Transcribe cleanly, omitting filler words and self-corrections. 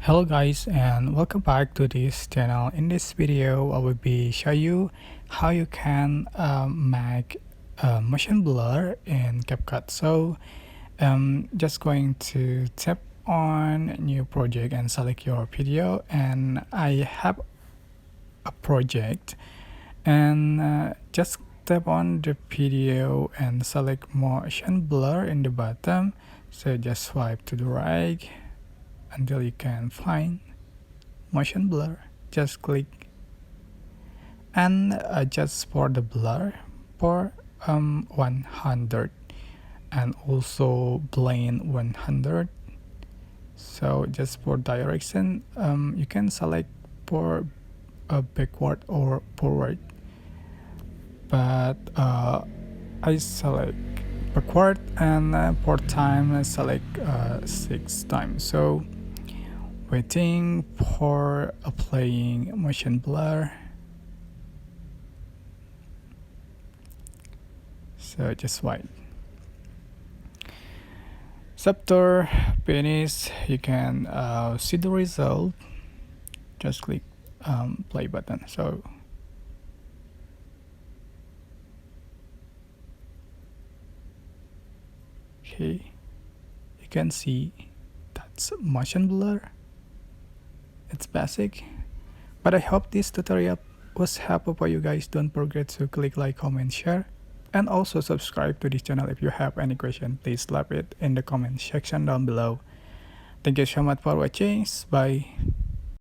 Hello guys and welcome back to this channel. In this video I will be show you how you can make a motion blur in CapCut. So just going to tap on new project and select your video, and I have a project, and just tap on the video and select motion blur in the bottom. So just swipe to the right until you can find motion blur. Just click and adjust for the blur for 100 and also blend 100. So just for direction, you can select for backward or forward, but I select backward, and for time I select 6 times. So waiting for applying motion blur. So just wait. After finish, you can see the result. Just click play button. So okay, you can see that's motion blur. It's basic, but I hope this tutorial was helpful for you guys. Don't forget to click like, comment, share, and also subscribe to this channel. If you have any question, please leave it in the comment section down below. Thank you so much for watching. Bye.